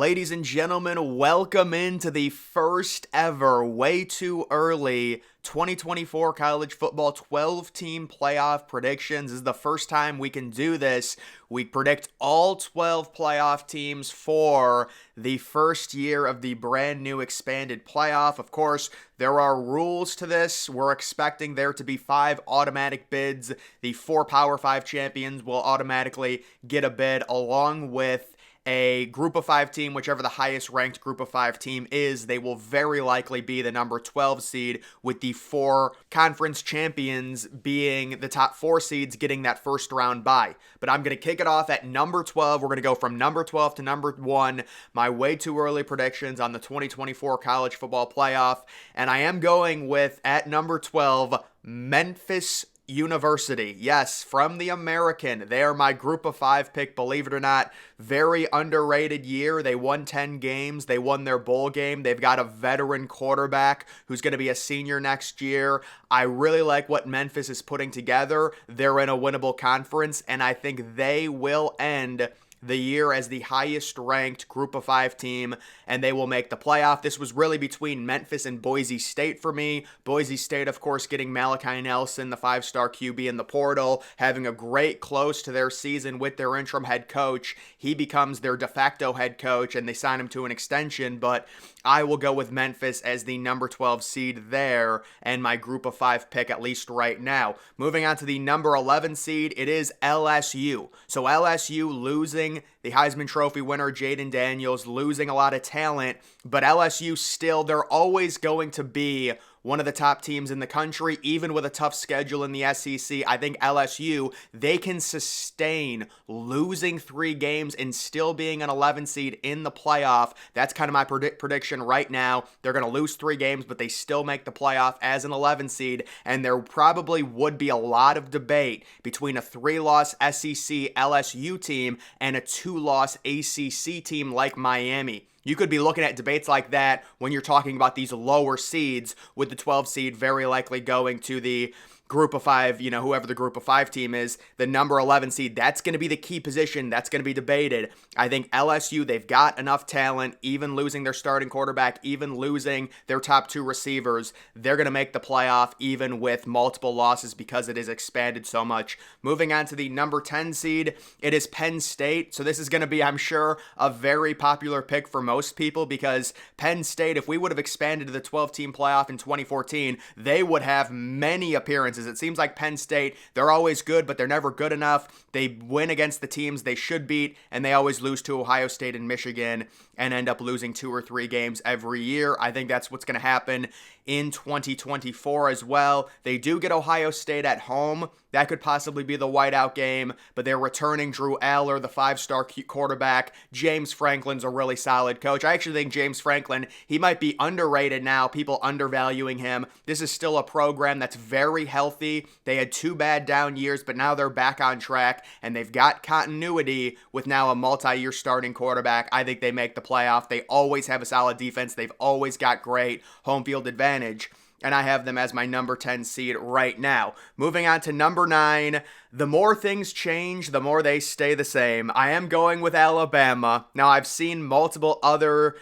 Ladies and gentlemen, welcome into the first ever, way too early 2024 college football 12-team playoff predictions. This is the first time we can do this. We predict all 12 playoff teams for the first year of the brand new expanded playoff. Of course, there are rules to this. We're expecting there to be 5 automatic bids. The 4 Power 5 champions will automatically get a bid along with a group of 5 team, whichever the highest ranked group of 5 team is. They will very likely be the number 12 seed, with the 4 conference champions being the top 4 seeds getting that first round bye. But I'm going to kick it off at number 12. We're going to go from number 12 to number 1. My way too early predictions on the 2024 college football playoff. And I am going with, at number 12, Memphis University. Yes, from the American. They are my group of 5 pick, believe it or not. Very underrated year. They won 10 games. They won their bowl game. They've got a veteran quarterback who's going to be a senior next year. I really like what Memphis is putting together. They're in a winnable conference, and I think they will end the year as the highest ranked group of 5 team, and they will make the playoff. This was really between Memphis and Boise State for me. Boise State, of course, getting Malachi Nelson, the 5-star QB in the portal, having a great close to their season with their interim head coach. He becomes their de facto head coach, and they sign him to an extension, but I will go with Memphis as the number 12 seed there, and my group of 5 pick, at least right now. Moving on to the number 11 seed, it is LSU. So LSU losing the Heisman Trophy winner Jayden Daniels, losing a lot of talent, but LSU still, they're always going to be one of the top teams in the country, even with a tough schedule in the SEC. I think LSU, they can sustain losing 3 games and still being an 11 seed in the playoff. That's kind of my prediction right now. They're going to lose 3 games, but they still make the playoff as an 11 seed, and there probably would be a lot of debate between a 3-loss SEC LSU team and a 2-loss ACC team like Miami. You could be looking at debates like that when you're talking about these lower seeds, with the 12 seed very likely going to the group of 5, whoever the group of 5 team is, the number 11 seed. That's going to be the key position. That's going to be debated. I think LSU, they've got enough talent, even losing their starting quarterback, even losing their top 2 receivers. They're going to make the playoff even with multiple losses because it is expanded so much. Moving on to the number 10 seed, it is Penn State. So this is going to be, I'm sure, a very popular pick for most people, because Penn State, if we would have expanded to the 12-team playoff in 2014, they would have many appearances. It seems like Penn State, they're always good, but they're never good enough. They win against the teams they should beat, and they always lose to Ohio State and Michigan and end up losing 2 or 3 games every year. I think that's what's going to happen in 2024 as well. They do get Ohio State at home. That could possibly be the whiteout game, but they're returning Drew Aller, the 5-star quarterback. James Franklin's a really solid coach. I actually think James Franklin, he might be underrated now, people undervaluing him. This is still a program that's very healthy. They had 2 bad down years, but now they're back on track, and they've got continuity with now a multi-year starting quarterback. I think they make the playoff. They always have a solid defense. They've always got great home field advantage, and I have them as my number 10 seed right now. Moving on to number 9, the more things change, the more they stay the same. I am going with Alabama. Now, I've seen multiple other,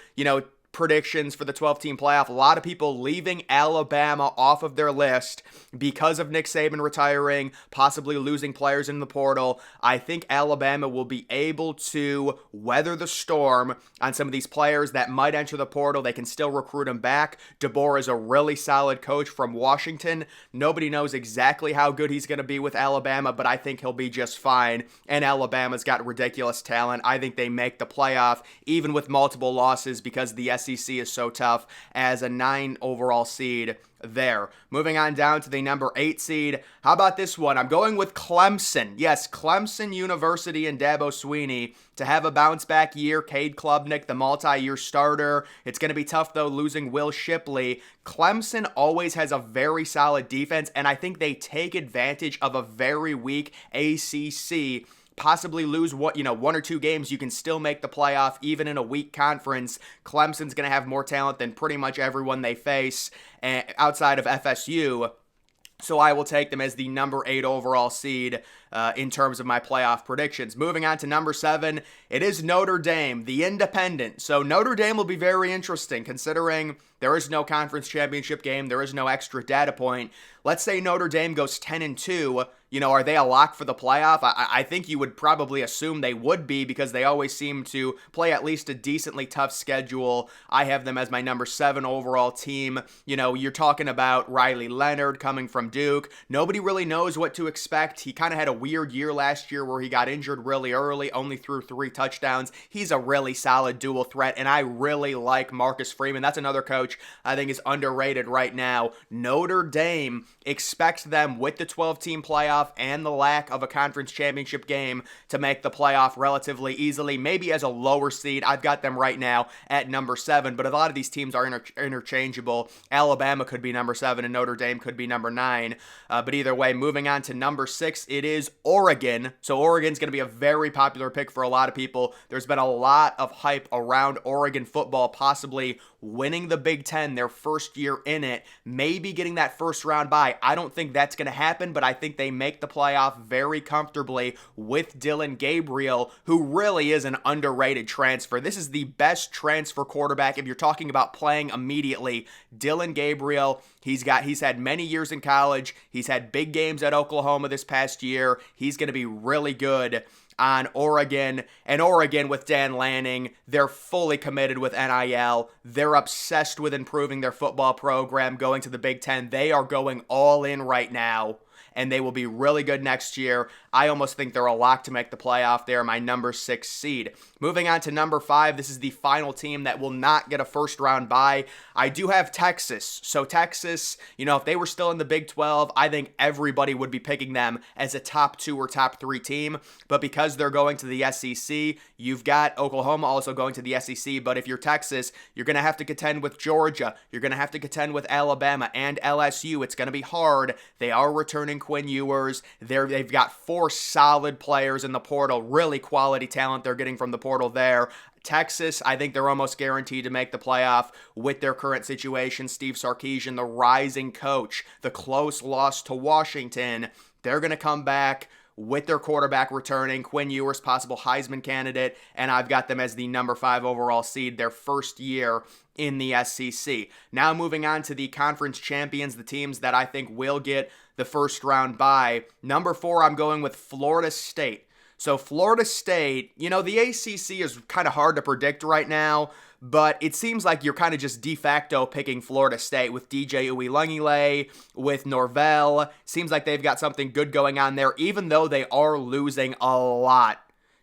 predictions for the 12-team playoff. A lot of people leaving Alabama off of their list because of Nick Saban retiring, possibly losing players in the portal. I think Alabama will be able to weather the storm on some of these players that might enter the portal. They can still recruit them back. DeBoer is a really solid coach from Washington. Nobody knows exactly how good he's going to be with Alabama, but I think he'll be just fine. And Alabama's got ridiculous talent. I think they make the playoff, even with multiple losses, because the SEC is so tough, as a 9 overall seed there. Moving on down to the number 8 seed. How about this one? I'm going with Clemson. Yes, Clemson University and Dabo Swinney to have a bounce back year. Cade Klubnik, the multi-year starter. It's going to be tough, though, losing Will Shipley. Clemson always has a very solid defense, and I think they take advantage of a very weak ACC. Possibly lose 1 or 2 games, you can still make the playoff even in a weak conference. Clemson's going to have more talent than pretty much everyone they face outside of FSU. So I will take them as the number 8 overall seed in terms of my playoff predictions. Moving on to number 7, it is Notre Dame, the independent. So Notre Dame will be very interesting considering there is no conference championship game. There is no extra data point. Let's say Notre Dame goes 10-2. Are they a lock for the playoff? I think you would probably assume they would be because they always seem to play at least a decently tough schedule. I have them as my number 7 overall team. You're talking about Riley Leonard coming from Duke. Nobody really knows what to expect. He kind of had a weird year last year where he got injured really early, only threw 3 touchdowns. He's a really solid dual threat, and I really like Marcus Freeman. That's another coach I think is underrated right now. Notre Dame, expect them with the 12-team playoff and the lack of a conference championship game to make the playoff relatively easily. Maybe as a lower seed. I've got them right now at number 7, but a lot of these teams are interchangeable. Alabama could be number 7 and Notre Dame could be number 9. But either way, moving on to number 6, it is Oregon. So Oregon's going to be a very popular pick for a lot of people. There's been a lot of hype around Oregon football possibly winning the Big Ten their first year in it, maybe getting that first round bye. I don't think that's going to happen, but I think they make the playoff very comfortably with Dillon Gabriel, who really is an underrated transfer. This is the best transfer quarterback if you're talking about playing immediately. Dillon Gabriel, he's had many years in college. He's had big games at Oklahoma this past year. He's going to be really good on Oregon. And Oregon with Dan Lanning, they're fully committed with NIL. They're obsessed with improving their football program, going to the Big Ten. They are going all in right now, and they will be really good next year. I almost think they're a lock to make the playoff. They're my number 6 seed. Moving on to number 5, this is the final team that will not get a first round bye. I do have Texas. So Texas, if they were still in the Big 12, I think everybody would be picking them as a top 2 or top 3 team. But because they're going to the SEC, you've got Oklahoma also going to the SEC. But if you're Texas, you're going to have to contend with Georgia. You're going to have to contend with Alabama and LSU. It's going to be hard. They are returning Quinn Ewers. They've got 4 solid players in the portal, really quality talent they're getting from the portal there. Texas, I think they're almost guaranteed to make the playoff with their current situation. Steve Sarkisian, the rising coach, the close loss to Washington. They're going to come back with their quarterback returning, Quinn Ewers, possible Heisman candidate, and I've got them as the number 5 overall seed, their first year in the SEC. Now moving on to the conference champions, the teams that I think will get the first round bye. Number 4, I'm going with Florida State. So Florida State, the ACC is kind of hard to predict right now, but it seems like you're kind of just de facto picking Florida State with DJ Uiagalelei, with Norvell. Seems like they've got something good going on there, even though they are losing a lot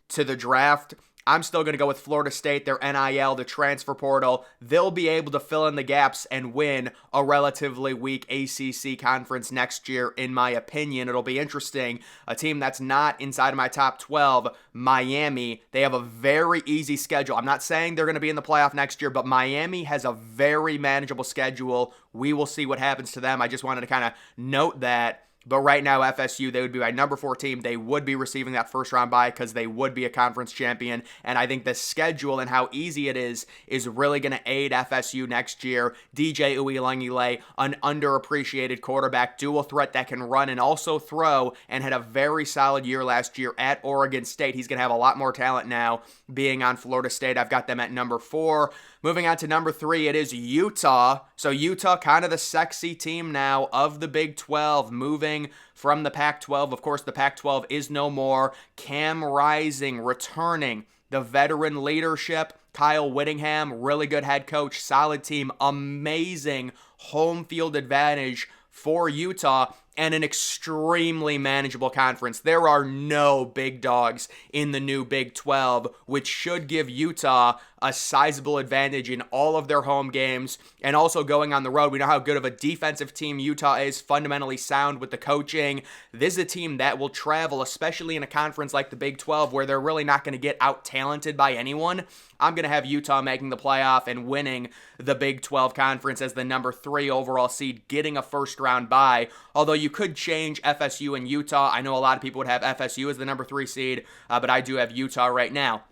to the draft. I'm still going to go with Florida State, their NIL, the transfer portal. They'll be able to fill in the gaps and win a relatively weak ACC conference next year, in my opinion. It'll be interesting. A team that's not inside of my top 12, Miami, they have a very easy schedule. I'm not saying they're going to be in the playoff next year, but Miami has a very manageable schedule. We will see what happens to them. I just wanted to kind of note that. But right now, FSU, they would be my number 4 team. They would be receiving that first round bye because they would be a conference champion. And I think the schedule and how easy it is really going to aid FSU next year. DJ Uiagalelei, an underappreciated quarterback, dual threat that can run and also throw, and had a very solid year last year at Oregon State. He's going to have a lot more talent now being on Florida State. I've got them at number 4. Moving on to number 3, it is Utah. So Utah, kind of the sexy team now of the Big 12, moving from the Pac-12. Of course, the Pac-12 is no more. Cam Rising returning, the veteran leadership. Kyle Whittingham, really good head coach, solid team, amazing home field advantage for Utah, and an extremely manageable conference. There are no big dogs in the new Big 12, which should give Utah a sizable advantage in all of their home games and also going on the road. We know how good of a defensive team Utah is, fundamentally sound with the coaching. This is a team that will travel, especially in a conference like the Big 12 where they're really not going to get out-talented by anyone. I'm going to have Utah making the playoff and winning the Big 12 conference as the number 3 overall seed, getting a first-round bye. Although you could change FSU and Utah. I know a lot of people would have FSU as the number 3 seed, but I do have Utah right now.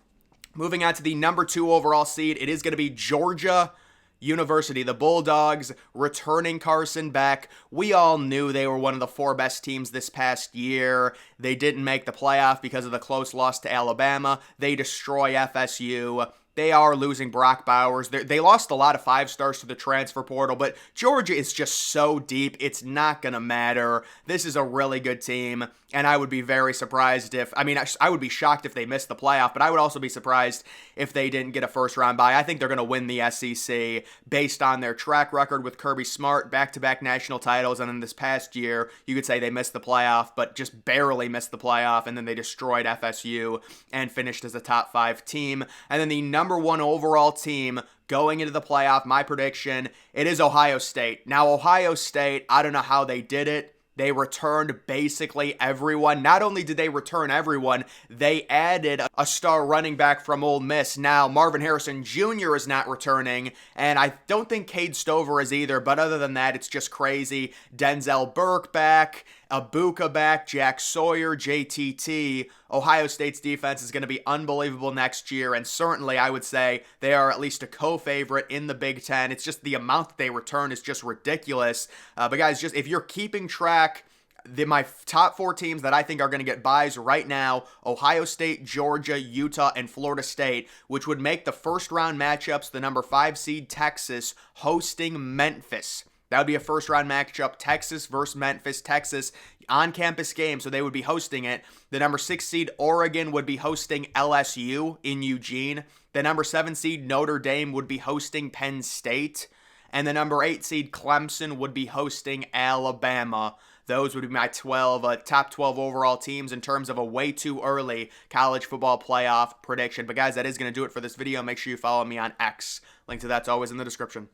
Moving on to the number 2 overall seed, it is going to be Georgia. University. The Bulldogs returning Carson Beck. We all knew they were one of the 4 best teams this past year. They didn't make the playoff because of the close loss to Alabama. They destroy FSU. They are losing Brock Bowers. They lost a lot of 5-stars to the transfer portal, but Georgia is just so deep, it's not going to matter. This is a really good team, and I would be very surprised if, I would be shocked if they missed the playoff, but I would also be surprised if they didn't get a first-round bye. I think they're going to win the SEC based on their track record with Kirby Smart, back-to-back national titles, and then this past year, you could say they missed the playoff, but just barely missed the playoff, and then they destroyed FSU and finished as a top 5 team. And then the number 1 overall team going into the playoff, my prediction, it is Ohio State. Now, Ohio State, I don't know how they did it. They returned basically everyone. Not only did they return everyone, they added a star running back from Ole Miss. Now, Marvin Harrison Jr. is not returning, and I don't think Cade Stover is either, but other than that, it's just crazy. Denzel Burke back, Abuka back, Jack Sawyer, JTT. Ohio State's defense is going to be unbelievable next year, and certainly I would say they are at least a co-favorite in the Big Ten. It's just the amount that they return is just ridiculous. But guys, just if you're keeping track, my top 4 teams that I think are going to get byes right now, Ohio State, Georgia, Utah, and Florida State, which would make the first round matchups the number 5 seed Texas hosting Memphis. That would be a first-round matchup, Texas versus Memphis. Texas on-campus game, so they would be hosting it. The number 6 seed Oregon would be hosting LSU in Eugene. The number 7 seed Notre Dame would be hosting Penn State. And the number 8 seed Clemson would be hosting Alabama. Those would be my top 12 overall teams in terms of a way too early college football playoff prediction. But guys, that is going to do it for this video. Make sure you follow me on X. Link to that's always in the description.